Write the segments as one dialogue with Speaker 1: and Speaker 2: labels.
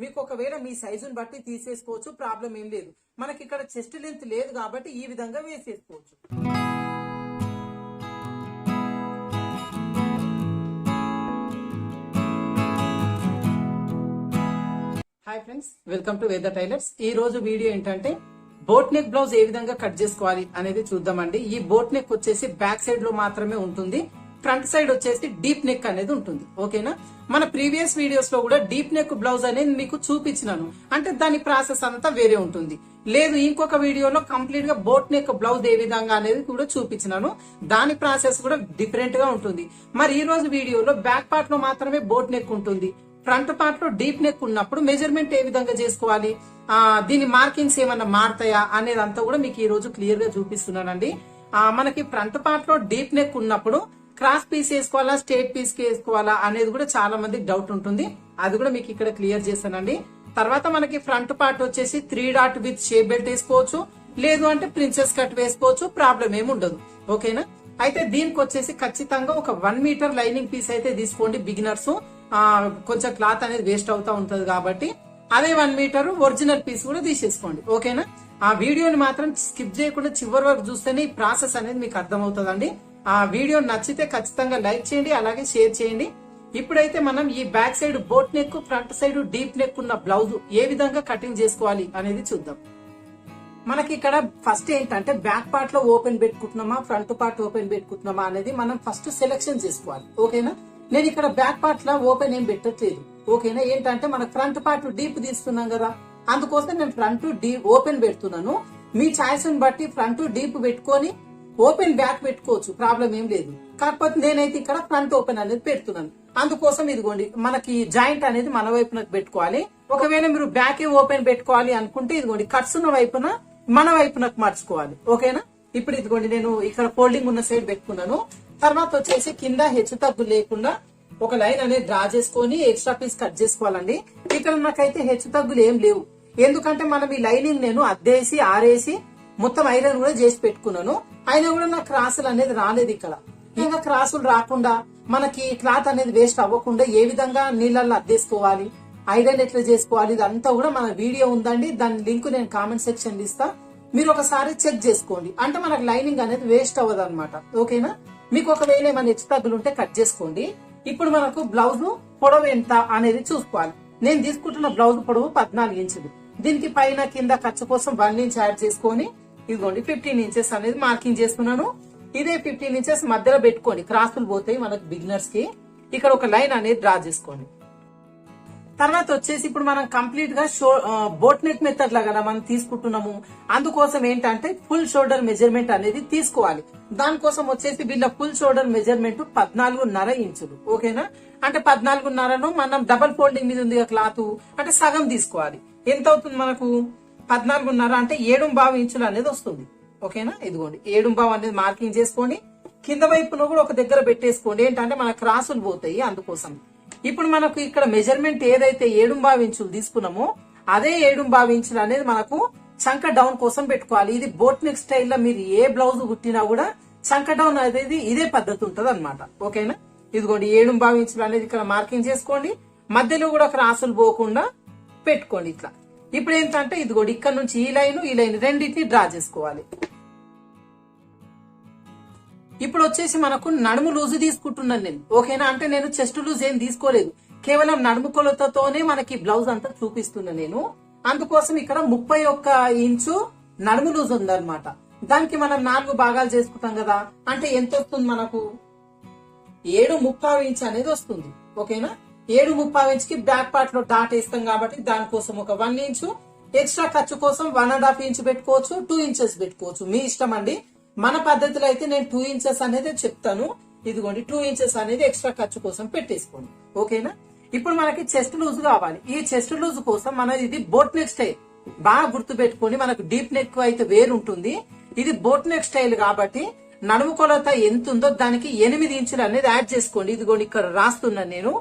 Speaker 1: మీకు ఒకవేళ మీ సైజుని బట్టి తీసేసుకోవచ్చు, ప్రాబ్లం ఏం లేదు. మనకి ఇక్కడ చెస్ట్ లెంత్ లేదు కాబట్టి ఈ విధంగా వేసేసుకోవచ్చు. హాయ్ ఫ్రెండ్స్, వెల్కమ్ టు వేద టైలర్స్. ఈ రోజు వీడియో ఏంటంటే బోట్ నెక్ బ్లౌజ్ ఏ విధంగా కట్ చేసుకోవాలి అనేది చూద్దామండి. ఈ బోట్ నెక్ వచ్చేసి బ్యాక్ సైడ్ లో మాత్రమే ఉంటుంది, ఫ్రంట్ సైడ్ వచ్చేసి డీప్ నెక్ అనేది ఉంటుంది. ఓకేనా, మన ప్రీవియస్ వీడియోస్ లో కూడా డీప్ నెక్ బ్లౌజ్ అనేది మీకు చూపించినాను, అంటే దాని ప్రాసెస్ అంతా వేరే ఉంటుంది. లేదు, ఇంకొక వీడియోలో కంప్లీట్ గా బోట్ నెక్ బ్లౌజ్ ఏ విధంగా అనేది కూడా చూపించినాను, దాని ప్రాసెస్ కూడా డిఫరెంట్ గా ఉంటుంది. మరి ఈ రోజు వీడియోలో బ్యాక్ పార్ట్ లో మాత్రమే బోట్ నెక్ ఉంటుంది, ఫ్రంట్ పార్ట్ లో డీప్ నెక్ ఉన్నప్పుడు మెజర్మెంట్ ఏ విధంగా చేసుకోవాలి, దీని మార్కింగ్స్ ఏమన్నా మారుతాయా అనేది అంతా కూడా మీకు ఈ రోజు క్లియర్ గా చూపిస్తున్నానండి. మనకి ఫ్రంట్ పార్ట్ లో డీప్ నెక్ ఉన్నప్పుడు క్రాస్ పీస్ వేసుకోవాలా, స్ట్రేట్ పీస్ వేసుకోవాలా అనేది కూడా చాలా మందికి డౌట్ ఉంటుంది. అది కూడా మీకు ఇక్కడ క్లియర్ చేస్తానండి. తర్వాత మనకి ఫ్రంట్ పార్ట్ వచ్చేసి 3 డాట్ విత్ షేప్ బెల్ట్ వేసుకోవచ్చు, లేదు అంటే ప్రిన్సెస్ కట్ వేసుకోవచ్చు, ప్రాబ్లం ఏమి ఉండదు. ఓకేనా, అయితే దీనికి వచ్చేసి ఖచ్చితంగా ఒక 1 మీటర్ లైనింగ్ పీస్ అయితే తీసుకోండి. బిగినర్స్ కొంచెం క్లాత్ అనేది వేస్ట్ అవుతా ఉంటది కాబట్టి అదే 1 మీటర్ ఒరిజినల్ పీస్ కూడా తీసేసుకోండి. ఓకేనా, ఆ వీడియోని మాత్రం స్కిప్ చేయకుండా చివరి వరకు చూస్తేనే ఈ ప్రాసెస్ అనేది మీకు అర్థమవుతుందండి. ఆ వీడియో నచ్చితే ఖచ్చితంగా లైక్ చేయండి, అలాగే షేర్ చేయండి. ఇప్పుడైతే మనం ఈ back side boat neck, front side deep neck ఉన్న బ్లౌజ్ ఏ విధంగా కటింగ్ చేసుకోవాలి అనేది చూద్దాం. మనకి ఇక్కడ ఫస్ట్ ఏంటంటే బ్యాక్ పార్ట్ లో ఓపెన్ పెట్టుకుంటున్నామా, ఫ్రంట్ పార్ట్ ఓపెన్ పెట్టుకుంటున్నామా అనేది మనం ఫస్ట్ సెలెక్షన్ చేసుకోవాలి. ఓకేనా, నేను ఇక్కడ బ్యాక్ పార్ట్ లో ఓపెన్ ఏం పెట్టట్లేదు. ఓకేనా, ఏంటంటే మన ఫ్రంట్ పార్ట్ డీప్ తీస్తున్నాం కదా, అందుకోసం నేను ఫ్రంట్ డీప్ ఓపెన్ పెడుతున్నాను. మీ చాయిస్ ని బట్టి ఫ్రంట్ డీప్ పెట్టుకొని ఓపెన్ బ్యాక్ పెట్టుకోవచ్చు, ప్రాబ్లం ఏం లేదు. కాకపోతే నేనైతే ఇక్కడ ఫ్రంట్ ఓపెన్ అనేది పెడుతున్నాను. అందుకోసం ఇదిగోండి, మనకి జాయింట్ అనేది మన వైపునకు పెట్టుకోవాలి. ఒకవేళ మీరు బ్యాక్ ఓపెన్ పెట్టుకోవాలి అనుకుంటే ఇదిగోండి, కట్స్ ఉన్న వైపున మన వైపునకు మార్చుకోవాలి. ఓకేనా, ఇప్పుడు ఇదిగోండి నేను ఇక్కడ ఫోల్డింగ్ ఉన్న సైడ్ పెట్టుకున్నాను. తర్వాత వచ్చేసి కింద హెచ్చు తగ్గు లేకుండా ఒక లైన్ అనేది డ్రా చేసుకొని ఎక్స్ట్రా పీస్ కట్ చేసుకోవాలండి. ఇక్కడ నాకైతే హెచ్చు తగ్గులు ఏం లేవు, ఎందుకంటే మనం ఈ లైనింగ్ నేను అద్దేసి ఆరేసి మొత్తం ఐరన్ కూడా చేసి పెట్టుకున్నాను. అయినా కూడా నాకు క్రాసులు అనేది రాలేదు. ఇక్కడ ఇంకా క్రాసులు రాకుండా మనకి క్లాత్ అనేది వేస్ట్ అవ్వకుండా ఏ విధంగా నీళ్ళల్లో అద్దేసుకోవాలి, ఐరన్ ఎట్లా చేసుకోవాలి, ఇదంతా కూడా మన వీడియో ఉందండి. దాని లింక్ నేను కామెంట్ సెక్షన్ ఇస్తా, మీరు ఒకసారి చెక్ చేసుకోండి. అంటే మనకు లైనింగ్ అనేది వేస్ట్ అవ్వదు అనమాట. ఓకేనా, మీకు ఒకవేళ ఏమైనా హెచ్చు తగ్గులు ఉంటే కట్ చేసుకోండి. ఇప్పుడు మనకు బ్లౌజ్ పొడవు ఎంత అనేది చూసుకోవాలి. నేను తీసుకుంటున్న బ్లౌజ్ పొడవు 14 ఇంచులు. దీనికి పైన కింద ఖర్చు కోసం 1 ఇంచ్ యాడ్ చేసుకొని ఇదిగోండి 15 ఇంచెస్ అనేది మార్కింగ్ చేసుకున్నాను. ఇదే 15 ఇంచెస్ మధ్యలో పెట్టుకోండి, క్రాసులు పోతాయి మనకు బిగినర్స్ కి. ఇక్కడ ఒక లైన్ అనేది డ్రా చేసుకోండి. తర్వాత వచ్చేసి ఇప్పుడు మనం కంప్లీట్ గా బోట్ నెక్ మెథడ్ లాగా మనం తీసుకుంటున్నాము. అందుకోసం ఏంటంటే ఫుల్ షోల్డర్ మెజర్మెంట్ అనేది తీసుకోవాలి. దానికోసం వచ్చేసి వీళ్ళ ఫుల్ షోల్డర్ మెజర్మెంట్ 14.5 ఇంచులు. ఓకేనా, అంటే 14.5ను మనం డబల్ ఫోల్డింగ్ మీద ఉంది క్లాత్, అంటే సగం తీసుకోవాలి. ఎంత అవుతుంది మనకు 14.5 అంటే 7.5 ఇంచులు అనేది వస్తుంది. ఓకేనా, ఇదిగోండి 7.5 అనేది మార్కింగ్ చేసుకొని కింద వైపును కూడా ఒక దగ్గర పెట్టేసుకోండి, ఏంటంటే మన క్రాసులు పోతాయి అందుకోసం. ఇప్పుడు మనకు ఇక్కడ మెజర్మెంట్ ఏదైతే 7.5 ఇంచులు తీసుకున్నామో అదే 7.5 ఇంచులు అనేది మనకు చంక డౌన్ కోసం పెట్టుకోవాలి. ఇది బోట్ నెక్ స్టైల్లో మీరు ఏ బ్లౌజ్ కుట్టినా కూడా చంక డౌన్ అనేది ఇదే పద్ధతి ఉంటది అనమాట. ఓకేనా, ఇదిగోండి 7.5 ఇంచులు అనేది ఇక్కడ మార్కింగ్ చేసుకోండి, మధ్యలో కూడా క్రాసులు పోకుండా పెట్టుకోండి ఇట్లా. ఇప్పుడు ఏంటంటే ఇదిగోండి ఇక్కడ నుంచి ఈ లైన్ రెండింటిని డ్రా చేసుకోవాలి. ఇప్పుడు వచ్చేసి మనకు నడుము లూజు తీసుకుంటున్నాను నేను. ఓకేనా, అంటే నేను చెస్ట్ లూజ్ ఏం తీసుకోలేదు, కేవలం నడుము కొలతతోనే మనకి బ్లౌజ్ అంతా చూపిస్తున్నా నేను. అందుకోసం ఇక్కడ 31 ఇంచు నడుము లూజ్ ఉందన్నమాట. దానికి మనం 4 భాగాలు చేసుకుంటాం కదా, అంటే ఎంత వస్తుంది మనకు 7.5 ఇంచ్ అనేది వస్తుంది. ఓకేనా, 7.5 ఇంచుకి బ్యాక్ పార్ట్ లో డాట్ వేస్తాం కాబట్టి దానికోసం ఒక 1 ఇంచు ఎక్స్ట్రా ఖర్చు కోసం 1.5 ఇంచ్ పెట్టుకోవచ్చు, 2 ఇంచెస్ పెట్టుకోవచ్చు, మీ ఇష్టం అండి. మన పద్ధతిలో అయితే నేను 2 ఇంచెస్ అనేది చెప్తాను. ఇదిగోండి 2 ఇంచెస్ అనేది ఎక్స్ట్రా ఖర్చు కోసం పెట్టేసుకోండి. ఓకేనా, ఇప్పుడు మనకి చెస్ట్ లూజ్ కావాలి. ఈ చెస్ట్ లూజ్ కోసం మన ఇది బోట్ నెక్ స్టైల్ బాగా గుర్తు పెట్టుకోండి. మనకు డీప్ నెక్ అయితే వేరు ఉంటుంది, ఇది బోట్ నెక్ స్టైల్ కాబట్టి నడుము కొలత ఎంత ఉందో దానికి 8 ఇంచులు అనేది యాడ్ చేసుకోండి. ఇదిగోండి ఇక్కడ రాస్తున్నాను నేను,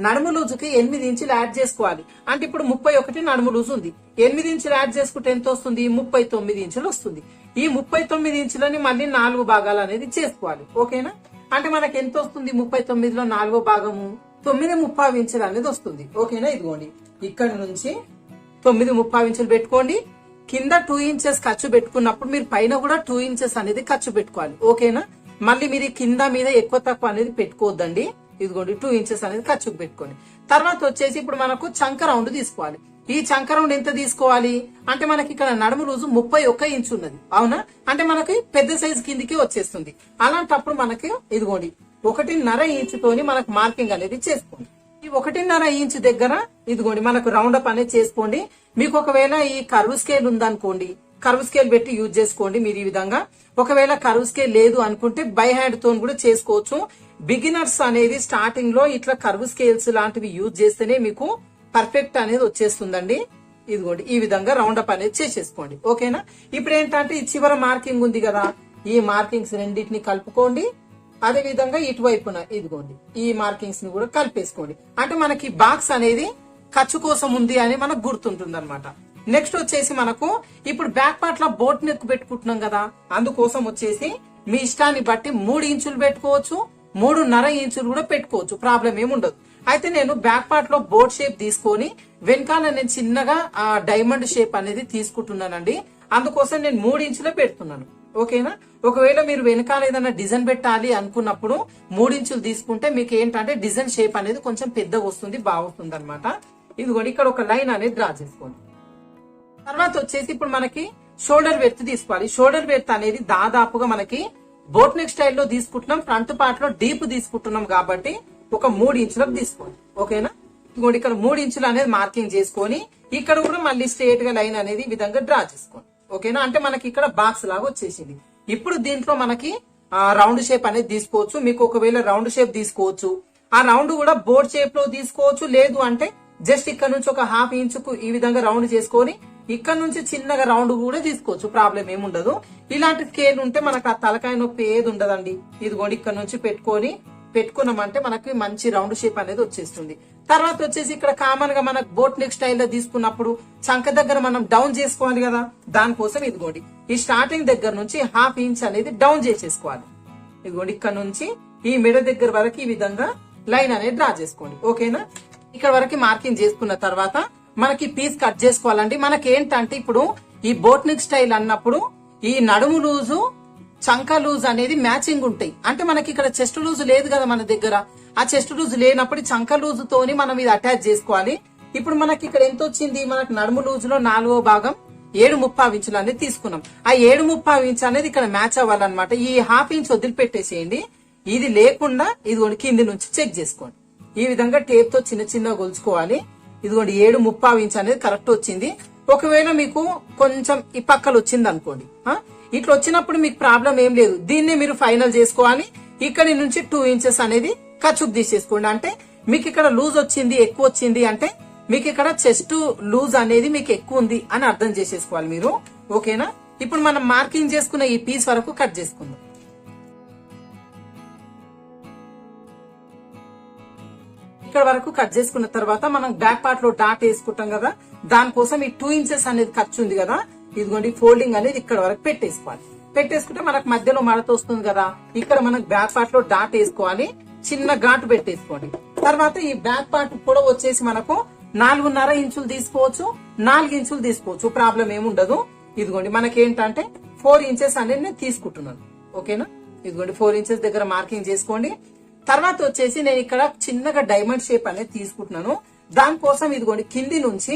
Speaker 1: నడుము లూజుకి 8 ఇంచులు యాడ్ చేసుకోవాలి. అంటే ఇప్పుడు 31 నడుము లూజు ఉంది, 8 ఇంచులు యాడ్ చేసుకుంటే ఎంత వస్తుంది 39 ఇంచులు వస్తుంది. ఈ 39 ఇంచులని మళ్ళీ 4 భాగాలు అనేది చేసుకోవాలి. ఓకేనా, అంటే మనకి ఎంత వస్తుంది 39లో 4వ భాగము 9.5 ఇంచులు అనేది వస్తుంది. ఓకేనా, ఇదిగోండి ఇక్కడ నుంచి 9.5 ఇంచులు పెట్టుకోండి. కింద 2 ఇంచెస్ ఖర్చు పెట్టుకున్నప్పుడు మీరు పైన కూడా 2 ఇంచెస్ అనేది ఖర్చు పెట్టుకోవాలి. ఓకేనా? మళ్ళీ మీరు కింద మీద ఎక్కువ తక్కువ అనేది పెట్టుకోవద్దండి. ఇదిగోండి 2 ఇంచెస్ అనేది ఖర్చుకు పెట్టుకోండి. తర్వాత వచ్చేసి ఇప్పుడు మనకు చంక రౌండ్ తీసుకోవాలి. ఈ చంక రౌండ్ ఎంత తీసుకోవాలి అంటే మనకి ఇక్కడ నడుము లూజు 31 ఇంచు ఉన్నది. అవునా? అంటే మనకి పెద్ద సైజు కిందికి వచ్చేస్తుంది. అలాంటప్పుడు మనకి ఇదిగోండి 1.5 ఇంచుతోని మనకు మార్కింగ్ అనేది చేసుకోండి. ఈ 1.5 ఇంచు దగ్గర ఇదిగోండి మనకు రౌండ్ అప్ అనేది చేసుకోండి. మీకు ఒకవేళ ఈ కర్వ్ స్కేల్ ఉందనుకోండి, కర్వ్ స్కేల్ పెట్టి యూజ్ చేసుకోండి మీరు ఈ విధంగా. ఒకవేళ కర్వ్ స్కేల్ లేదు అనుకుంటే బై హ్యాండ్ తో కూడా చేసుకోవచ్చు. బిగినర్స్ అనేది స్టార్టింగ్ లో ఇట్లా కర్వ్ స్కేల్స్ లాంటివి యూజ్ చేస్తేనే మీకు పర్ఫెక్ట్ అనేది వచ్చేస్తుందండి. ఇదిగోండి ఈ విధంగా రౌండ్ అప్ అనేది చేసేసుకోండి. ఓకేనా? ఇప్పుడు ఏంటంటే ఈ చివర మార్కింగ్ ఉంది కదా, ఈ మార్కింగ్స్ రెండింటిని కలుపుకోండి. అదే విధంగా ఇటువైపున ఇదిగోండి ఈ మార్కింగ్స్ ని కూడా కలిపేసుకోండి. అంటే మనకి బాక్స్ అనేది ఖర్చు కోసం ఉంది అని మనకు గుర్తుంటుంది అనమాట. నెక్స్ట్ వచ్చేసి మనకు ఇప్పుడు బ్యాక్ పార్ట్ లో బోట్ నెక్ పెట్టుకుంటున్నాం కదా, అందుకోసం వచ్చేసి మీ ఇష్టాన్ని బట్టి 3 ఇంచులు పెట్టుకోవచ్చు, 3.5 ఇంచులు కూడా పెట్టుకోవచ్చు. ప్రాబ్లం ఏముండదు. అయితే నేను బ్యాక్ పార్ట్ లో బోట్ షేప్ తీసుకొని వెనకాల నేను చిన్నగా డైమండ్ షేప్ అనేది తీసుకుంటున్నానండి. అందుకోసం నేను 3 ఇంచులే పెడుతున్నాను. ఓకేనా? ఒకవేళ మీరు వెనకాల ఏదైనా డిజైన్ పెట్టాలి అనుకున్నప్పుడు 3 ఇంచులు తీసుకుంటే మీకు ఏంటంటే డిజైన్ షేప్ అనేది కొంచెం పెద్దగా వస్తుంది, బాగుంటుంది అనమాట. ఇదిగోండి ఇక్కడ ఒక లైన్ అనేది డ్రా చేసుకోండి. తర్వాత వచ్చేసి ఇప్పుడు మనకి షోల్డర్ వెడ్త్ తీసుకోవాలి. షోల్డర్ వెడ్త్ అనేది దాదాపుగా మనకి బోట్ నెక్ స్టైల్లో తీసుకుంటున్నాం, ఫ్రంట్ పార్ట్ లో డీప్ తీసుకుంటున్నాం కాబట్టి ఒక 3 ఇంచులకు తీసుకోండి. ఓకేనా? ఇదిగోండి ఇక్కడ 3 ఇంచులు అనేది మార్కింగ్ చేసుకొని ఇక్కడ కూడా మళ్ళీ స్ట్రేట్ గా లైన్ అనేది ఈ విధంగా డ్రా చేసుకోండి. ఓకేనా? అంటే మనకి ఇక్కడ బాక్స్ లాగా వచ్చేసింది. ఇప్పుడు దీంట్లో మనకి రౌండ్ షేప్ అనేది తీసుకోవచ్చు. మీకు ఒకవేళ రౌండ్ షేప్ తీసుకోవచ్చు, ఆ రౌండ్ కూడా బోర్డ్ షేప్ లో తీసుకోవచ్చు. లేదు అంటే జస్ట్ ఇక్కడ నుంచి ఒక 1/2 ఇంచుకు ఈ విధంగా రౌండ్ చేసుకొని ఇక్కడ నుంచి చిన్నగా రౌండ్ కూడా తీసుకోవచ్చు. ప్రాబ్లం ఏముండదు. ఇలాంటి స్కేల్ ఉంటే మనకు ఆ తలకాయ నొప్పి ఏది ఉండదండి. ఇదిగోండి ఇక్కడ నుంచి పెట్టుకున్నామంటే మనకి మంచి రౌండ్ షేప్ అనేది వచ్చేస్తుంది. తర్వాత వచ్చేసి ఇక్కడ కామన్ గా మనకు బోట్ నెక్ స్టైల్లో తీసుకున్నప్పుడు చంక దగ్గర మనం డౌన్ చేసుకోవాలి కదా, దానికోసం ఇదిగోండి ఈ స్టార్టింగ్ దగ్గర నుంచి 1/2 ఇంచ్ అనేది డౌన్ చేసేసుకోవాలి. ఇదిగోండి ఇక్కడ నుంచి ఈ మెడ దగ్గర వరకు ఈ విధంగా లైన్ అనేది డ్రా చేసుకోండి. ఓకేనా? ఇక్కడ వరకు మార్కింగ్ చేసుకున్న తర్వాత మనకి పీస్ కట్ చేసుకోవాలండి. మనకి ఏంటంటే ఇప్పుడు ఈ బోట్ నెక్ స్టైల్ అన్నప్పుడు ఈ నడుము లూజు చంక లూజ్ అనేది మ్యాచింగ్ ఉంటాయి. అంటే మనకి ఇక్కడ చెస్ట్ లూజ్ లేదు కదా మన దగ్గర, ఆ చెస్ట్ లూజ్ లేనప్పుడు చంక లూజ్ తోని మనం ఇది అటాచ్ చేసుకోవాలి. ఇప్పుడు మనకి ఇక్కడ ఎంత వచ్చింది, మనకి నడుము లూజ్ లో 4వ భాగం 7.5 ఇంచులు అనేది తీసుకున్నాం. ఆ 7.5 ఇంచు అనేది ఇక్కడ మ్యాచ్ అవ్వాలన్నమాట. ఈ 1/2 ఇంచ్ వదిలిపెట్టేసేయండి. ఇది లేకుండా ఇదిగోండి కింది నుంచి చెక్ చేసుకోండి. ఈ విధంగా టేప్ తో చిన్న చిన్న గొలుచుకోవాలి. ఇదిగోండి 7.5 ఇంచ్ అనేది కరెక్ట్ వచ్చింది. ఒకవేళ మీకు కొంచెం ఈ పక్కలు వచ్చింది అనుకోండి, ఇట్లా వచ్చినప్పుడు మీకు ప్రాబ్లం ఏం లేదు. దీన్ని మీరు ఫైనల్ చేసుకోవాలి. ఇక్కడి నుంచి 2 ఇంచెస్ అనేది ఖర్చుకు తీసేసుకోండి. అంటే మీకు ఇక్కడ లూజ్ వచ్చింది, ఎక్కువ వచ్చింది అంటే మీకు ఇక్కడ చెస్ట్ లూజ్ అనేది మీకు ఎక్కువ ఉంది అని అర్థం చేసేసుకోవాలి మీరు. ఓకేనా? ఇప్పుడు మనం మార్కింగ్ చేసుకున్న ఈ పీస్ వరకు కట్ చేసుకుందాం. ఇక్కడ వరకు కట్ చేసుకున్న తర్వాత మనం బ్యాక్ పార్ట్ లో డాట్ వేసుకుంటాం కదా, దానికోసం ఈ 2 ఇంచెస్ అనేది ఖర్చు ఉంది కదా, ఇదిగోండి ఫోల్డింగ్ అనేది ఇక్కడ వరకు పెట్టేసుకోవాలి. పెట్టేసుకుంటే మనకు మధ్యలో మడత వస్తుంది కదా, ఇక్కడ మనకు బ్యాక్ పార్ట్ లో డాట్ వేసుకోవాలి. చిన్న ఘాటు పెట్టేసుకోండి. తర్వాత ఈ బ్యాక్ పార్ట్ పొడవు వచ్చేసి మనకు 4.5 ఇంచులు తీసుకోవచ్చు, 4 ఇంచులు తీసుకోవచ్చు. ప్రాబ్లం ఏముండదు. ఇదిగోండి మనకి ఏంటంటే 4 ఇంచెస్ అనేది నేను తీసుకుంటున్నాను. ఓకేనా? ఇదిగోండి 4 ఇంచెస్ దగ్గర మార్కింగ్ చేసుకోండి. తర్వాత వచ్చేసి నేను ఇక్కడ చిన్నగా డైమండ్ షేప్ అనేది తీసుకుంటున్నాను. దానికోసం ఇదిగోండి కింది నుంచి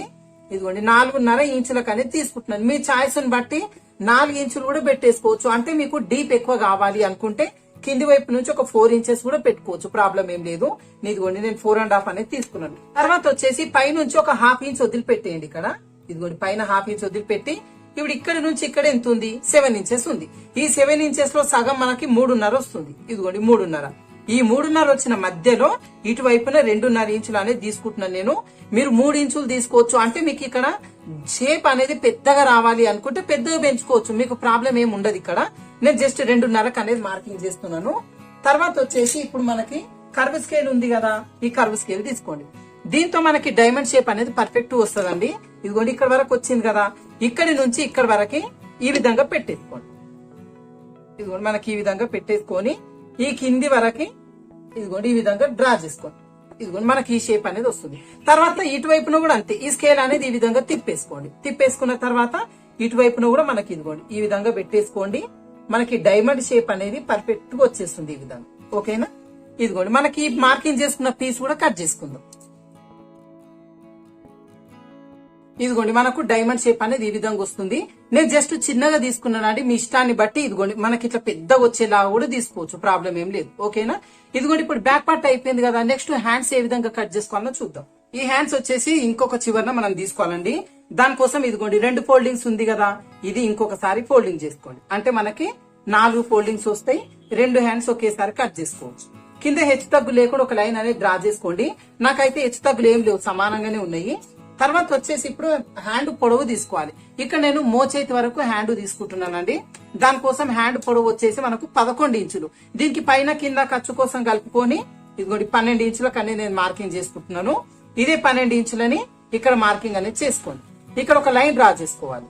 Speaker 1: ఇదిగోండి 4.5 ఇంచులకు అనేది తీసుకుంటున్నాను. మీ చాయిస్ ని బట్టి 4 ఇంచులు కూడా పెట్టేసుకోవచ్చు. అంటే మీకు డీప్ ఎక్కువ కావాలి అనుకుంటే కింది వైపు నుంచి ఒక 4 ఇంచెస్ కూడా పెట్టుకోవచ్చు. ప్రాబ్లం ఏం లేదు. ఇదిగోండి నేను 4.5 అనేది తీసుకున్నాను. తర్వాత వచ్చేసి పై నుంచి ఒక 1/2 ఇంచ్ వదిలిపెట్టేయండి. ఇక్కడ ఇదిగోండి పైన 1/2 ఇంచ్ వదిలిపెట్టి ఇప్పుడు ఇక్కడ నుంచి ఇక్కడ ఎంత ఉంది, 7 ఇంచెస్ ఉంది. ఈ 7 ఇంచెస్ లో సగం మనకి 3.5 వస్తుంది. ఇదిగోండి 3.5. ఈ 3.5 వచ్చిన మధ్యలో ఇటువైపున 2.5 ఇంచులు అనేది తీసుకుంటున్నాను నేను. మీరు 3 ఇంచులు తీసుకోవచ్చు. అంటే మీకు ఇక్కడ షేప్ అనేది పెద్దగా రావాలి అనుకుంటే పెద్దగా పెంచుకోవచ్చు. మీకు ప్రాబ్లం ఏమి ఉండదు. ఇక్కడ నేను జస్ట్ 2.5 అనేది మార్కింగ్ చేస్తున్నాను. తర్వాత వచ్చేసి ఇప్పుడు మనకి కర్వ్ స్కేల్ ఉంది కదా, ఈ కర్వ్ స్కేల్ తీసుకోండి. దీంతో మనకి డైమండ్ షేప్ అనేది పర్ఫెక్ట్ వస్తుందండి. ఇదిగోండి ఇక్కడ వరకు వచ్చింది కదా, ఇక్కడి నుంచి ఇక్కడ వరకు ఈ విధంగా పెట్టేసుకోండి. ఇదిగోండి మనకి ఈ విధంగా పెట్టేసుకొని ఈ కింది వరకు ఇదిగోండి ఈ విధంగా డ్రా చేసుకోండి. ఇదిగోండి మనకి ఈ షేప్ అనేది వస్తుంది. తర్వాత ఇటువైపున కూడా అంతే, ఈ స్కేల్ అనేది ఈ విధంగా తిప్పేసుకోండి. తిప్పేసుకున్న తర్వాత ఇటువైపున కూడా మనకి ఇదిగోండి ఈ విధంగా పెట్టేసుకోండి. మనకి డైమండ్ షేప్ అనేది పర్ఫెక్ట్ గా వచ్చేస్తుంది ఈ విధంగా. ఓకేనా, ఇదిగోండి మనకి మార్కింగ్ చేసుకున్న పీస్ కూడా కట్ చేసుకుందాం. ఇదిగోండి మనకు డైమండ్ షేప్ అనేది ఈ విధంగా వస్తుంది. నేను జస్ట్ చిన్నగా తీసుకున్నానండి, మీ ఇష్టాన్ని బట్టి ఇదిగోండి మనకి ఇట్లా పెద్దగా వచ్చేలాగా కూడా తీసుకోవచ్చు, ప్రాబ్లం ఏం లేదు. ఓకేనా, ఇదిగోండి ఇప్పుడు బ్యాక్ పార్ట్ అయిపోయింది కదా. నెక్స్ట్ హ్యాండ్స్ ఏ విధంగా కట్ చేసుకోవాలో చూద్దాం. ఈ హ్యాండ్స్ వచ్చేసి ఇంకొక చివరన మనం తీసుకోవాలండి. దానికోసం ఇదిగోండి 2 ఫోల్డింగ్స్ ఉంది కదా, ఇది ఇంకొకసారి ఫోల్డింగ్ చేసుకోండి. అంటే మనకి 4 ఫోల్డింగ్స్ వస్తాయి. 2 హ్యాండ్స్ ఒకేసారి కట్ చేసుకోవచ్చు. కింద హెచ్చు తగ్గు లేకుండా ఒక లైన్ అనేది డ్రా చేసుకోండి. నాకైతే హెచ్చు తగ్గులు ఏం లేవు, సమానంగానే ఉన్నాయి. తర్వాత వచ్చేసి ఇప్పుడు హ్యాండ్ పొడవు తీసుకోవాలి. ఇక్కడ నేను మోచేతి వరకు హ్యాండ్ తీసుకుంటున్నానండి. దానికోసం హ్యాండ్ పొడవు వచ్చేసి మనకు 11 ఇంచులు. దీనికి పైన కింద ఖర్చు కోసం కలుపుకొని ఇదిగోండి 12 ఇంచులకు అనేది నేను మార్కింగ్ చేసుకుంటున్నాను. ఇదే 12 ఇంచులని ఇక్కడ మార్కింగ్ అనేది చేసుకోండి. ఇక్కడ ఒక లైన్ డ్రా చేసుకోవాలి.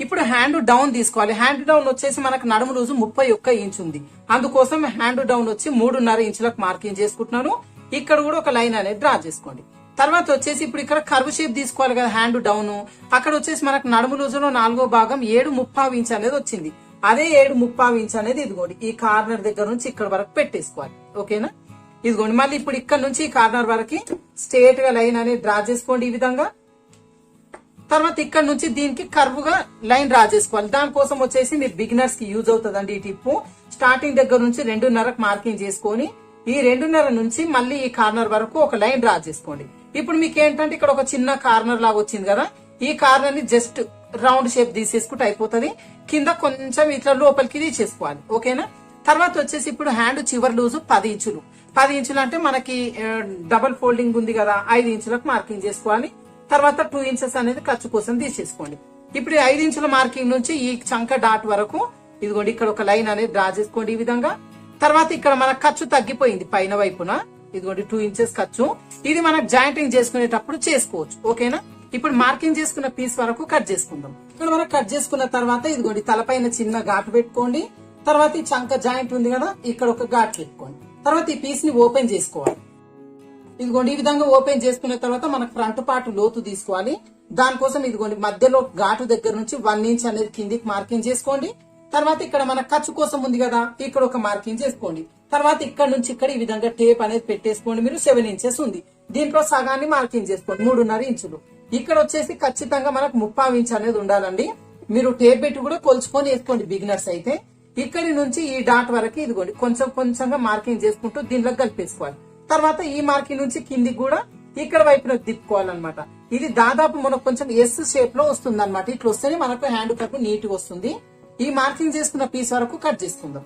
Speaker 1: ఇప్పుడు హ్యాండ్ డౌన్ తీసుకోవాలి. హ్యాండ్ డౌన్ వచ్చేసి మనకు నడుము లూజు 31 ఇంచు ఉంది. అందుకోసం హ్యాండ్ డౌన్ వచ్చి 3.5 ఇంచులకు మార్కింగ్ చేసుకుంటున్నాను. ఇక్కడ కూడా ఒక లైన్ అనేది డ్రా చేసుకోండి. తర్వాత వచ్చేసి ఇప్పుడు ఇక్కడ కర్వ్ షేప్ తీసుకోవాలి కదా హ్యాండ్ డౌన్. అక్కడ వచ్చేసి మనకు నడుము లూజులో 4వ భాగం 7.5 ఇంచ్ అనేది వచ్చింది. అదే 7.5 ఇంచ్ అనేది ఇదిగోండి ఈ కార్నర్ దగ్గర నుంచి ఇక్కడ వరకు పెట్టేసుకోవాలి. ఓకేనా, ఇదిగోండి మళ్ళీ ఇప్పుడు ఇక్కడ నుంచి ఈ కార్నర్ వరకు స్ట్రేట్ గా లైన్ అనేది డ్రా చేసుకోండి ఈ విధంగా. తర్వాత ఇక్కడ నుంచి దీనికి కర్వ్ గా లైన్ డ్రా చేసుకోవాలి. దానికోసం వచ్చేసి మీరు బిగినర్స్ కి యూజ్ అవుతుందండి ఈ టిప్. స్టార్టింగ్ దగ్గర నుంచి 2.5కు మార్కింగ్ చేసుకొని ఈ 2.5 నుంచి మళ్ళీ ఈ కార్నర్ వరకు ఒక లైన్ డ్రా చేసుకోండి. ఇప్పుడు మీకు ఏంటంటే ఇక్కడ ఒక చిన్న కార్నర్ లాగా వచ్చింది కదా, ఈ కార్నర్ ని జస్ట్ రౌండ్ షేప్ తీసేసుకుంటే అయిపోతుంది. కింద కొంచెం ఇట్లా లోపలికి తీసేసుకోవాలి. ఓకేనా, తర్వాత వచ్చేసి ఇప్పుడు హ్యాండ్ చివరి లూజు 10 ఇంచులు. 10 ఇంచులు అంటే మనకి డబుల్ ఫోల్డింగ్ ఉంది కదా, 5 ఇంచులకు మార్కింగ్ చేసుకోవాలి. తర్వాత 2 ఇంచెస్ అనేది ఖర్చు కోసం తీసేసుకోండి. ఇప్పుడు 5 ఇంచుల మార్కింగ్ నుంచి ఈ చంక డాట్ వరకు ఇదిగోండి ఇక్కడ ఒక లైన్ అనేది డ్రా చేసుకోండి ఈ విధంగా. తర్వాత ఇక్కడ మన ఖర్చు తగ్గిపోయింది పైన వైపున, ఇదిగోండి 2 ఇంచెస్ ఖర్చు. ఇది మనకు జాయింటింగ్ చేసుకునేటప్పుడు చేసుకోవచ్చు. ఓకేనా, ఇప్పుడు మార్కింగ్ చేసుకున్న పీస్ వరకు కట్ చేసుకుందాం. ఇక్కడ మనం కట్ చేసుకున్న తర్వాత ఇదిగోండి తలపైన చిన్న ఘాటు పెట్టుకోండి. తర్వాత ఈ చంక జాయింట్ ఉంది కదా, ఇక్కడ ఒక ఘాటు పెట్టుకోండి. తర్వాత ఈ పీస్ ని ఓపెన్ చేసుకోవాలి. ఇదిగోండి ఈ విధంగా ఓపెన్ చేసుకున్న తర్వాత మనకు ఫ్రంట్ పార్ట్ లోతు తీసుకోవాలి. దానికోసం ఇదిగోండి మధ్యలో ఘాటు దగ్గర నుంచి 1 ఇంచ్ అనేది కిందికి మార్కింగ్ చేసుకోండి. తర్వాత ఇక్కడ మన ఖర్చు కోసం ఉంది కదా, ఇక్కడ ఒక మార్కింగ్ చేసుకోండి. తర్వాత ఇక్కడ నుంచి ఇక్కడ ఈ విధంగా టేప్ అనేది పెట్టేసుకోండి. మీరు 7 ఇంచెస్ ఉంది, దీంట్లో సగాన్ని మార్కింగ్ చేసుకోండి 3.5 ఇంచులు. ఇక్కడ వచ్చేసి ఖచ్చితంగా మనకు 30 ఇంచ్ అనేది ఉండాలండి. మీరు టేప్ పెట్టి కూడా కొలుచుకొని వేసుకోండి బిగినర్స్ అయితే. ఇక్కడి నుంచి ఈ డాట్ వరకు ఇదిగోండి కొంచెం కొంచెంగా మార్కింగ్ చేసుకుంటూ దీనిలో కలిపేసుకోవాలి. తర్వాత ఈ మార్కింగ్ నుంచి కిందికి కూడా ఇక్కడ వైపున తిప్పుకోవాలన్నమాట. ఇది దాదాపు మనకు కొంచెం ఎస్ షేప్ లో వస్తుంది అనమాట. ఇట్లా వస్తేనే మనకు హ్యాండ్ కట్ నీట్ గా వస్తుంది. ఈ మార్కింగ్ చేసుకున్న పీస్ వరకు కట్ చేసుకుందాం.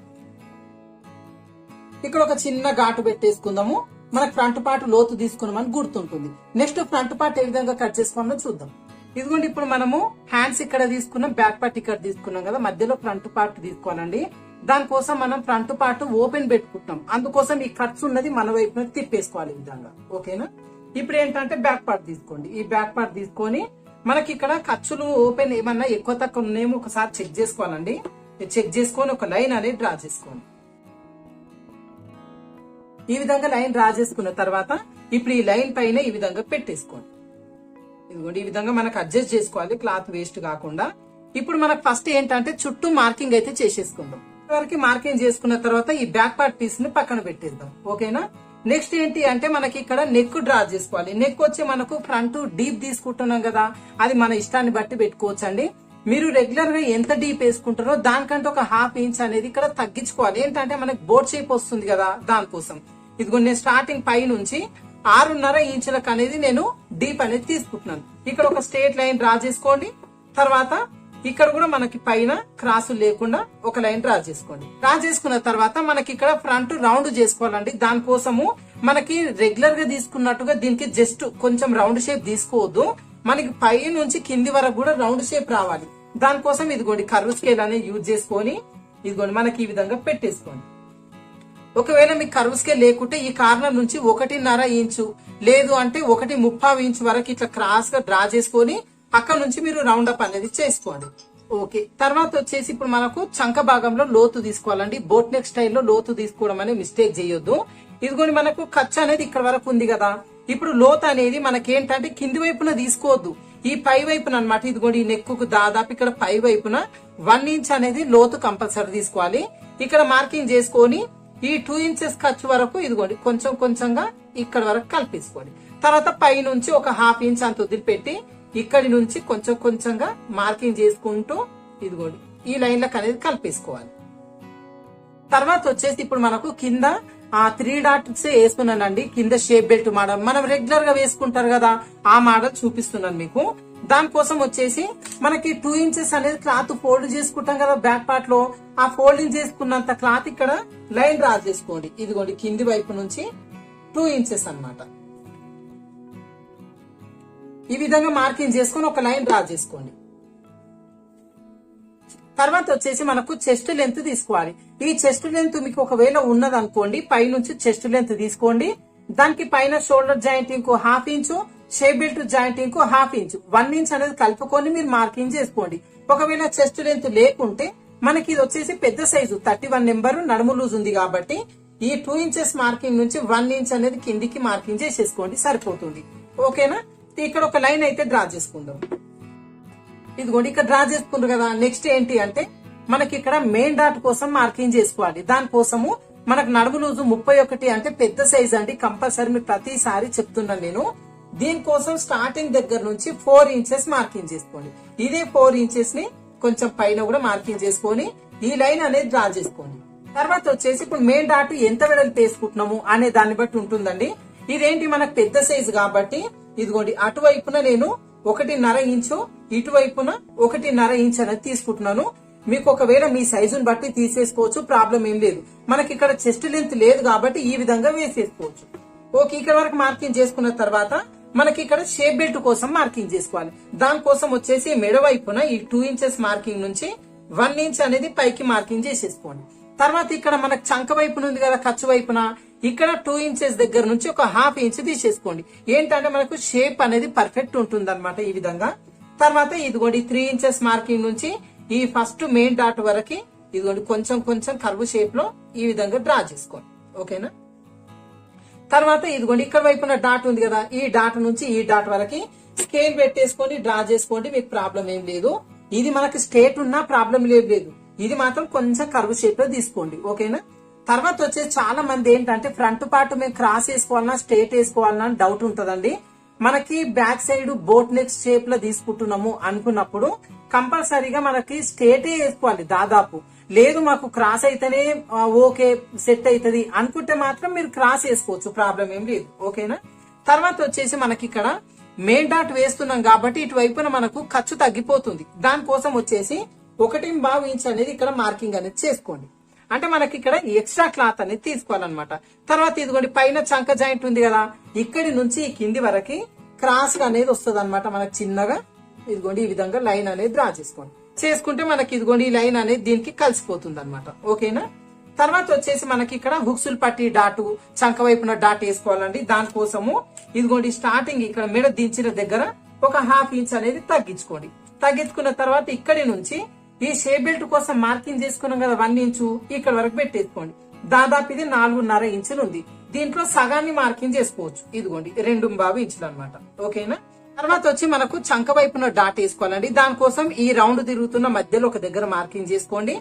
Speaker 1: ఇక్కడ ఒక చిన్న ఘాటు పెట్టేసుకుందాము. మనకు ఫ్రంట్ పార్ట్ లోతు తీసుకున్నామని గుర్తుంటుంది. నెక్స్ట్ ఫ్రంట్ పార్ట్ ఏ విధంగా కట్ చేసుకోవాలో చూద్దాం. ఇదిగోండి ఇప్పుడు మనము హ్యాండ్స్ ఇక్కడ తీసుకున్నాం, బ్యాక్ పార్ట్ ఇక్కడ తీసుకున్నాం కదా, మధ్యలో ఫ్రంట్ పార్ట్ తీసుకోవాలండి. దానికోసం మనం ఫ్రంట్ పార్ట్ ఓపెన్ పెట్టుకుంటున్నాం. అందుకోసం ఈ ఖర్చు ఉన్నది మన వైపున తిప్పేసుకోవాలి ఈ విధంగా. ఓకేనా, ఇప్పుడు ఏంటంటే బ్యాక్ పార్ట్ తీసుకోండి. ఈ బ్యాక్ పార్ట్ తీసుకొని మనకి ఇక్కడ ఖర్చులు ఓపెన్ ఏమన్నా ఎక్కువ తక్కువ ఉన్నాయేమో ఒకసారి చెక్ చేసుకోవాలండి. చెక్ చేసుకొని ఒక లైన్ అనేది డ్రా చేసుకోండి. ఈ విధంగా లైన్ డ్రా చేసుకున్న తర్వాత ఇప్పుడు ఈ లైన్ పైన ఈ విధంగా పెట్టేసుకోండి. ఇదిగోండి ఈ విధంగా మనకు అడ్జస్ట్ చేసుకోవాలి, క్లాత్ వేస్ట్ కాకుండా. ఇప్పుడు మనకు ఫస్ట్ ఏంటంటే చుట్టూ మార్కింగ్ అయితే చేసేసుకుందాం. వరకు మార్కింగ్ చేసుకున్న తర్వాత ఈ బ్యాక్ పార్ట్ పీస్ ని పక్కన పెట్టేద్దాం. ఓకేనా, నెక్స్ట్ ఏంటి అంటే మనకి ఇక్కడ నెక్ డ్రా చేసుకోవాలి. నెక్ వచ్చి మనకు ఫ్రంట్ డీప్ తీసుకుంటున్నాం కదా, అది మన ఇష్టాన్ని బట్టి పెట్టుకోవచ్చండి. మీరు రెగ్యులర్ గా ఎంత డీప్ వేసుకుంటారో దానికంటే ఒక 1/2 ఇంచ్ అనేది ఇక్కడ తగ్గించుకోవాలి. ఏంటంటే మనకి బోట్ షేప్ వస్తుంది కదా, దానికోసం. ఇదిగో నేను స్టార్టింగ్ పై నుంచి 6.5 ఇంచులకు అనేది నేను డీప్ అనేది తీసుకుంటున్నాను. ఇక్కడ ఒక స్ట్రేట్ లైన్ డ్రా చేసుకోండి. తర్వాత ఇక్కడ కూడా మనకి పైన క్రాసు లేకుండా ఒక లైన్ డ్రా చేసుకోండి. డ్రా చేసుకున్న తర్వాత మనకి ఇక్కడ ఫ్రంట్ రౌండ్ చేసుకోవాలండి. దానికోసము మనకి రెగ్యులర్ గా తీసుకున్నట్టుగా దీనికి జస్ట్ కొంచెం రౌండ్ షేప్ తీసుకోవద్దు. మనకి పై నుంచి కింది వరకు కూడా రౌండ్ షేప్ రావాలి. దానికోసం ఇదిగోండి కర్వ్ స్కేల్ అనేది యూజ్ చేసుకొని ఇదిగోండి మనకి ఈ విధంగా పెట్టేసుకోండి. ఒకవేళ మీకు కర్వ్ స్కేల్ లేకుంటే ఈ కార్నర్ నుంచి 1.5 ఇంచు లేదు అంటే 1.35 ఇంచు వరకు ఇట్లా క్రాస్ గా డ్రా చేసుకొని అక్కడ నుంచి మీరు రౌండ్ అప్ అనేది చేసుకోండి. ఓకే, తర్వాత వచ్చేసి ఇప్పుడు మనకు చంక భాగంలో లోతు తీసుకోవాలండి. బోట్ నెక్ స్టైల్లో లోతు తీసుకోవడం అనేది మిస్టేక్ చేయొద్దు. ఇదిగోండి మనకు ఖర్చు అనేది ఇక్కడ వరకు ఉంది కదా. ఇప్పుడు లోత్ అనేది మనకి ఏంటంటే కింది వైపున తీసుకోవద్దు, ఈ పై వైపున అనమాట. ఇదిగోండి ఈ నెక్కు దాదాపు ఇక్కడ పై వైపున 1 ఇంచ్ అనేది లోతు కంపల్సరీ తీసుకోవాలి. ఇక్కడ మార్కింగ్ చేసుకొని ఈ 2 ఇంచెస్ ఖర్చు వరకు ఇదిగోండి కొంచెం కొంచెంగా ఇక్కడ వరకు కలిపేసుకోండి. తర్వాత పై నుంచి ఒక 1/2 ఇంచ్ అంత వదిలిపెట్టి ఇక్కడి నుంచి కొంచెం కొంచెంగా మార్కింగ్ చేసుకుంటూ ఇదిగోండి ఈ లైన్లకు అనేది కలిపేసుకోవాలి. తర్వాత వచ్చేసి ఇప్పుడు మనకు కింద 3 డాట్స్ వేసుకున్నానండి. కింద షేప్ బెల్ట్ మోడల్ మనం రెగ్యులర్ గా వేసుకుంటారు కదా, ఆ మోడల్ చూపిస్తున్నాను మీకు. దానికోసం వచ్చేసి మనకి 2 ఇంచెస్ అనేది క్లాత్ ఫోల్డ్ చేసుకుంటాం కదా బ్యాక్ పార్ట్ లో. ఆ ఫోల్డింగ్ చేసుకున్నంత క్లాత్ ఇక్కడ లైన్ డ్రా చేసుకోండి. ఇదిగోండి కింది వైపు నుంచి 2 ఇంచెస్ అన్నమాట. ఈ విధంగా మార్కింగ్ చేసుకుని ఒక లైన్ డ్రా చేసుకోండి. తర్వాత వచ్చేసి మనకు చెస్ట్ లెంత్ తీసుకోవాలి. ఈ చెస్ట్ లెంత్ మీకు ఒకవేళ ఉన్నది అనుకోండి, పై నుంచి చెస్ట్ లెంత్ తీసుకోండి. దానికి పైన షోల్డర్ జాయింటింగ్ కు 1/2 ఇంచు, షేప్ బెల్ట్ జాయింటింగ్ కు 1/2 ఇంచు, 1 ఇంచ్ అనేది కలుపుకొని మీరు మార్కింగ్ చేసుకోండి. ఒకవేళ చెస్ట్ లెంత్ లేకుంటే మనకి ఇది వచ్చేసి పెద్ద సైజు 31 నెంబర్ నడుము లూజ్ ఉంది కాబట్టి ఈ 2 ఇంచెస్ మార్కింగ్ నుంచి 1 ఇంచ్ అనేది కిందికి మార్కింగ్ చేసేసుకోండి, సరిపోతుంది. ఓకేనా. ఇక్కడ ఒక లైన్ అయితే డ్రా చేసుకుందాం. ఇదిగోండి ఇక్కడ డ్రా చేసుకున్నారు కదా. నెక్స్ట్ ఏంటి అంటే మనకి ఇక్కడ మెయిన్ డాట్ కోసం మార్కింగ్ చేసుకోవాలి. దానికోసము మనకు నడుము లూజు 31 అంటే పెద్ద సైజ్ అండి, కంపల్సరీ మీరు ప్రతిసారి చెప్తున్నాను నేను. దీనికోసం స్టార్టింగ్ దగ్గర నుంచి 4 ఇంచెస్ మార్కింగ్ చేసుకోండి. ఇదే 4 ఇంచెస్ ని కొంచెం పైన కూడా మార్కింగ్ చేసుకొని ఈ లైన్ అనేది డ్రా చేసుకోండి. తర్వాత వచ్చేసి ఇప్పుడు మెయిన్ డాట్ ఎంత వెడల్పు వేసుకుంటున్నాము అనే దాన్ని బట్టి ఉంటుందండి. ఇదేంటి మనకు పెద్ద సైజు కాబట్టి ఇదిగోండి అటువైపున నేను 1.5 ఇంచు, ఇటువైపున 1.5 ఇంచ్ అనేది తీసుకుంటున్నాను. మీకు ఒకవేళ మీ సైజుని బట్టి తీసేసుకోవచ్చు, ప్రాబ్లం ఏం లేదు. మనకి ఇక్కడ చెస్ట్ లెంత్ లేదు కాబట్టి ఈ విధంగా వేసేసుకోవచ్చు. ఓకే, ఇక్కడ వరకు మార్కింగ్ చేసుకున్న తర్వాత మనకి ఇక్కడ షేప్ బెల్ట్ కోసం మార్కింగ్ చేసుకోవాలి. దానికోసం వచ్చేసి మెడ వైపున ఈ 2 ఇంచెస్ మార్కింగ్ నుంచి 1 ఇంచ్ అనేది పైకి మార్కింగ్ చేసేసుకోండి. తర్వాత ఇక్కడ మనకు చంక వైపున ఉంది కదా ఖర్చు వైపున, ఇక్కడ 2 ఇంచెస్ దగ్గర నుంచి ఒక 1/2 ఇంచ్ తీసేసుకోండి. ఏంటంటే మనకు షేప్ అనేది పర్ఫెక్ట్ ఉంటుంది అనమాట ఈ విధంగా. తర్వాత ఇదిగోండి 3 ఇంచెస్ మార్కింగ్ నుంచి ఈ ఫస్ట్ మెయిన్ డాట్ వరకు ఇదిగోండి కొంచెం కొంచెం కర్వ్ షేప్ లో ఈ విధంగా డ్రా చేసుకోండి. ఓకేనా. తర్వాత ఇదిగోండి ఇక్కడ వైపున డాట్ ఉంది కదా, ఈ డాట్ నుంచి ఈ డాట్ వరకు స్కేల్ పెట్టేసుకొని డ్రా చేసుకోండి, మీకు ప్రాబ్లం ఏం లేదు. ఇది మనకి స్ట్రేట్ ఉన్నా ప్రాబ్లం లేదు, ఇది మాత్రం కొంచెం కర్వ్ షేప్ లో తీసుకోండి. ఓకేనా. తర్వాత వచ్చేసి చాలా మంది ఏంటంటే ఫ్రంట్ పార్ట్ మేము క్రాస్ వేసుకోవాలన్నా స్ట్రేట్ వేసుకోవాలన్నా డౌట్ ఉంటదండి. మనకి back side boat neck shape లో తీసుకుంటున్నాము అనుకున్నప్పుడు కంపల్సరీగా మనకి స్ట్రేటే వేసుకోవాలి దాదాపు. లేదు మాకు క్రాస్ అయితేనే ఓకే సెట్ అవుతుంది అనుకుంటే మాత్రం మీరు క్రాస్ వేసుకోవచ్చు, ప్రాబ్లం ఏం లేదు. ఓకేనా. తర్వాత వచ్చేసి మనకి ఇక్కడ మెయిన్ డాట్ వేస్తున్నాం కాబట్టి ఇటువైపున మనకు ఖర్చు తగ్గిపోతుంది. దానికోసం వచ్చేసి 1.5 ఇంచ్ అనేది ఇక్కడ మార్కింగ్ అనేది చేసుకోండి. అంటే మనకి ఇక్కడ ఎక్స్ట్రా క్లాత్ అనేది తీసుకోవాలన్నమాట. తర్వాత ఇదిగోండి పైన చంక జాయింట్ ఉంది కదా, ఇక్కడి నుంచి ఈ కింది వరకు క్రాస్ అనేది వస్తుంది అనమాట. మనకు చిన్నగా ఇదిగోండి ఈ విధంగా లైన్ అనేది డ్రా చేసుకోండి. చేసుకుంటే మనకి ఇదిగోండి ఈ లైన్ అనేది దీనికి కలిసిపోతుంది అనమాట. ఓకేనా. తర్వాత వచ్చేసి మనకి ఇక్కడ హుక్సులు పట్టి డాటు చంక వైపున డాట్ వేసుకోవాలండి. దానికోసము ఇదిగోండి స్టార్టింగ్ ఇక్కడ మెడ దించిన దగ్గర ఒక 1/2 ఇంచ్ అనేది తగ్గించుకోండి. తగ్గించుకున్న తర్వాత ఇక్కడి నుంచి ఈ షేప్ బెల్ట్ కోసం మార్కింగ్ చేసుకున్నాం కదా 1 ఇంచు, ఇక్కడ వరకు పెట్టేసుకోండి. దాదాపు ఇది 4.5 ఇంచులు ఉంది. దీంట్లో సగాన్ని మార్కింగ్ చేసుకోవచ్చు. ఇదిగోండి 2.5 ఇంచులు అనమాట. ఓకేనా. తర్వాత వచ్చి మనకు చంక వైపున డాట్ వేసుకోవాలండి. దానికోసం ఈ రౌండ్ తిరుగుతున్న మధ్యలో ఒక దగ్గర మార్కింగ్ చేసుకోండి.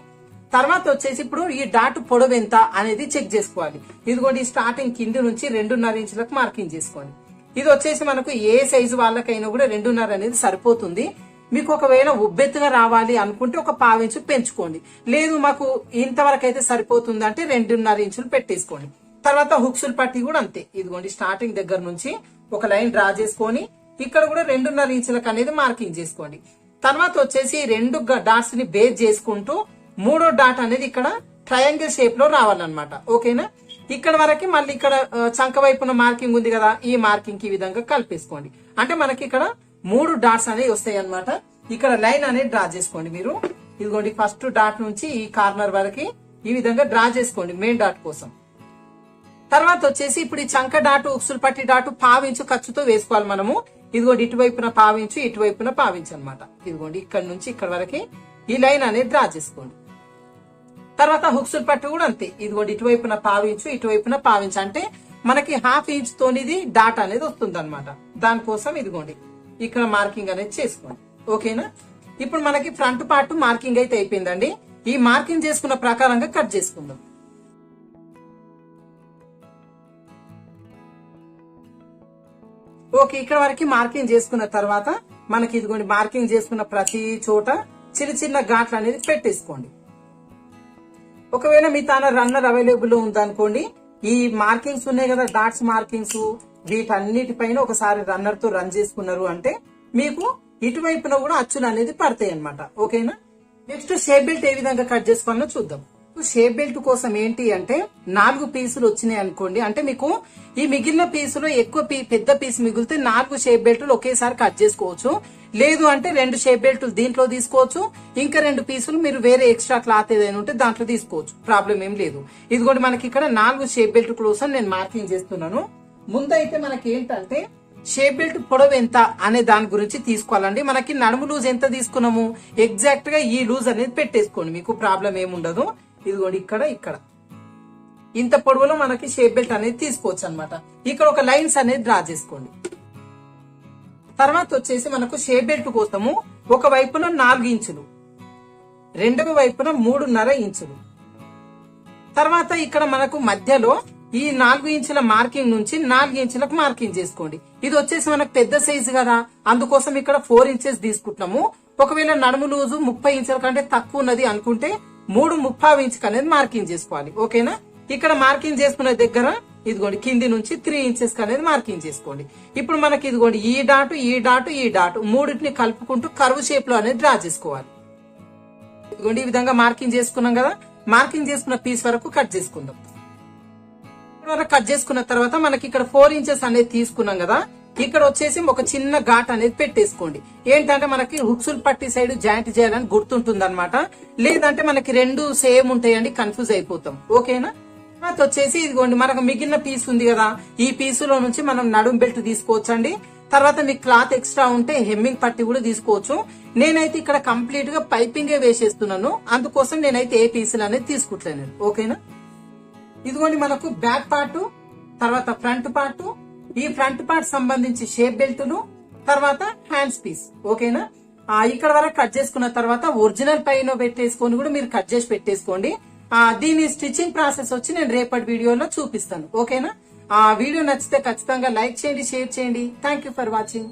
Speaker 1: తర్వాత వచ్చేసి ఇప్పుడు ఈ డాట్ పొడవు ఎంత అనేది చెక్ చేసుకోవాలి. ఇదిగోండి స్టార్టింగ్ కింది నుంచి 2.5 ఇంచులకు మార్కింగ్ చేసుకోండి. ఇది వచ్చేసి మనకు ఏ సైజు వాళ్ళకైనా కూడా 2.5 అనేది సరిపోతుంది. మీకు ఒకవేళ ఉబ్బెత్తుగా రావాలి అనుకుంటే ఒక 1/2 ఇంచు పెంచుకోండి. లేదు మాకు ఇంతవరకు అయితే సరిపోతుంది అంటే 2.5 ఇంచులు పెట్టేసుకోండి. తర్వాత హుక్సులు పట్టి కూడా అంతే. ఇదిగోండి స్టార్టింగ్ దగ్గర నుంచి ఒక లైన్ డ్రా చేసుకొని ఇక్కడ కూడా 2.5 ఇంచులకు అనేది మార్కింగ్ చేసుకోండి. తర్వాత వచ్చేసి 2 డాట్స్ ని బేస్ చేసుకుంటూ 3వ డాట్ అనేది ఇక్కడ ట్రయాంగిల్ షేప్ లో రావాలన్నమాట. ఓకేనా. ఇక్కడ వరకు మళ్ళీ ఇక్కడ చంక వైపున మార్కింగ్ ఉంది కదా, ఈ మార్కింగ్ ఈ విధంగా కలిపేసుకోండి. అంటే మనకి ఇక్కడ 3 డాట్స్ అనేవి వస్తాయి అనమాట. ఇక్కడ లైన్ అనేది డ్రా చేసుకోండి మీరు. ఇదిగోండి ఫస్ట్ డాట్ నుంచి ఈ కార్నర్ వరకు ఈ విధంగా డ్రా చేసుకోండి మెయిన్ డాట్ కోసం. తర్వాత వచ్చేసి ఇప్పుడు ఈ చంక డాటు ఉక్సులు పట్టి డాటు 1/2 ఇంచు ఖర్చుతో వేసుకోవాలి మనము. ఇదిగోండి ఇటువైపున 1/2 ఇంచు, ఇటువైపున 1/2 ఇంచు అనమాట. ఇదిగోండి ఇక్కడ నుంచి ఇక్కడ వరకు ఈ లైన్ అనేది డ్రా చేసుకోండి. తర్వాత హుక్స్ పట్టు కూడా అంతే, ఇదిగోండి ఇటువైపున పావించు ఇటువైపున పావించు, అంటే మనకి హాఫ్ ఇంచ్ తోనిది డాట్ అనేది వస్తుంది అనమాట. దానికోసం ఇదిగోండి ఇక్కడ మార్కింగ్ అనేది చేసుకోండి. ఓకేనా, ఇప్పుడు మనకి ఫ్రంట్ పార్ట్ మార్కింగ్ అయితే అయిపోయిందండి. ఈ మార్కింగ్ చేసుకున్న ప్రకారంగా కట్ చేసుకుందాం. ఓకే, ఇక్కడ వరకు మార్కింగ్ చేసుకున్న తర్వాత మనకి ఇదిగోండి మార్కింగ్ చేసుకున్న ప్రతి చోట చిన్న చిన్న ఘాట్లు అనేది పెట్టేసుకోండి. ఒకవేళ మీ తాన రన్నర్ అవైలబుల్ ఉందనుకోండి, ఈ మార్కింగ్స్ ఉన్నాయి కదా డాట్స్ మార్కింగ్స్, వీటన్నిటిపైన ఒకసారి రన్నర్ తో రన్ చేసుకున్నారు అంటే మీకు ఇటువైపున కూడా అచ్చులు అనేది పడతాయి అనమాట. ఓకేనా, నెక్స్ట్ షేప్ బెల్ట్ ఏ విధంగా కట్ చేసుకోవాలో చూద్దాం. షేప్ బెల్ట్ కోసం ఏంటి అంటే 4 పీసులు వచ్చినాయి అనుకోండి, అంటే మీకు ఈ మిగిలిన పీసులో ఎక్కువ పెద్ద పీస్ మిగిలితే 4 షేప్ బెల్ట్లు ఒకేసారి కట్ చేసుకోవచ్చు. లేదు అంటే 2 షేప్ బెల్ట్లు దీంట్లో తీసుకోవచ్చు, ఇంకా 2 పీసులు మీరు వేరే ఎక్స్ట్రా క్లాత్ ఏదైనా ఉంటే దాంట్లో తీసుకోవచ్చు, ప్రాబ్లం ఏం లేదు. ఇదిగోండి మనకి ఇక్కడ 4 షేప్ బెల్ట్ కోసం నేను మార్కింగ్ చేస్తున్నాను. ముందైతే మనకి ఏంటంటే షేప్ బెల్ట్ పొడవు ఎంత అనే దాని గురించి తీసుకోవాలండి. మనకి నడుము లూజ్ ఎంత తీసుకున్నాము ఎగ్జాక్ట్ గా ఈ లూజ్ అనేది పెట్టేసుకోండి, మీకు ప్రాబ్లం ఏముండదు. ఇదిగోండి ఇక్కడ ఇంత పొడవులో మనకి షేప్ బెల్ట్ అనేది తీసుకోవచ్చు అనమాట. ఇక్కడ ఒక లైన్స్ అనేది డ్రా చేసుకోండి. తర్వాత వచ్చేసి మనకు షేప్ బెల్ట్ కోసము ఒక వైపున 4 ఇంచులు, రెండవ వైపున 3.5 ఇంచులు. తర్వాత ఇక్కడ మనకు మధ్యలో ఈ 4 ఇంచుల మార్కింగ్ నుంచి 4 ఇంచులకు మార్కింగ్ చేసుకోండి. ఇది వచ్చేసి మనకు పెద్ద సైజు కదా, అందుకోసం ఇక్కడ 4 ఇంచెస్ తీసుకుంటున్నాము. ఒకవేళ నడుము లూజు 30 ఇంచుల కంటే తక్కువ ఉన్నది అనుకుంటే 3.5 ఇంచుకి అనేది మార్కింగ్ చేసుకోవాలి. ఓకేనా, ఇక్కడ మార్కింగ్ చేసుకునే దగ్గర ఇదిగోండి కింది నుంచి 3 ఇంచెస్ అనేది మార్కింగ్ చేసుకోండి. ఇప్పుడు మనకి ఇదిగోండి ఈ డాట్ ఈ డాట్ ఈ డాట్ మూడింటిని కలుపుకుంటూ కర్వ్ షేప్ లో అనేది డ్రా చేసుకోవాలి. ఇదిగోండి ఈ విధంగా మార్కింగ్ చేసుకున్నాం కదా, మార్కింగ్ చేసుకున్న పీస్ వరకు కట్ చేసుకుందాం. కట్ చేసుకున్న తర్వాత మనకి ఇక్కడ 4 ఇంచెస్ అనేది తీసుకున్నాం కదా, ఇక్కడ వచ్చేసి ఒక చిన్న ఘాట్ అనేది పెట్టేసుకోండి. ఏంటంటే మనకి హుక్సుల్ పట్టి సైడ్ జాయింట్ చేయాలని గుర్తుంటుంది అనమాట. లేదంటే మనకి 2 సేమ్ ఉంటాయండి, కన్ఫ్యూజ్ అయిపోతాం. ఓకేనా, తర్వాత వచ్చేసి ఇదిగోండి మనకు మిగిలిన పీస్ ఉంది కదా, ఈ పీసులో నుంచి మనం నడుం బెల్ట్ తీసుకోవచ్చండి. తర్వాత మీకు క్లాత్ ఎక్స్ట్రా ఉంటే హెమ్మింగ్ పట్టి కూడా తీసుకోవచ్చు. నేనైతే ఇక్కడ కంప్లీట్ గా పైపింగే వేసేస్తున్నాను, అందుకోసం నేనైతే ఏ పీసులు అనేది తీసుకుంటలేను. ఓకేనా, ఇదిగోండి మనకు బ్యాక్ పార్ట్, తర్వాత ఫ్రంట్ పార్ట్, ఈ ఫ్రంట్ పార్ట్ సంబంధించి షేప్ బెల్టులు, తర్వాత హ్యాండ్స్ పీస్. ఓకేనా, ఇక్కడ వరకు కట్ చేసుకున్న తర్వాత ఒరిజినల్ పైన పెట్టేసుకొని కూడా మీరు కట్ చేసి పెట్టేసుకోండి. దీని స్టిచ్చింగ్ ప్రాసెస్ వచ్చి నేను రేపటి వీడియోలో చూపిస్తాను. ఓకేనా, వీడియో నచ్చితే ఖచ్చితంగా లైక్ చేయండి, షేర్ చేయండి. Thank you for watching.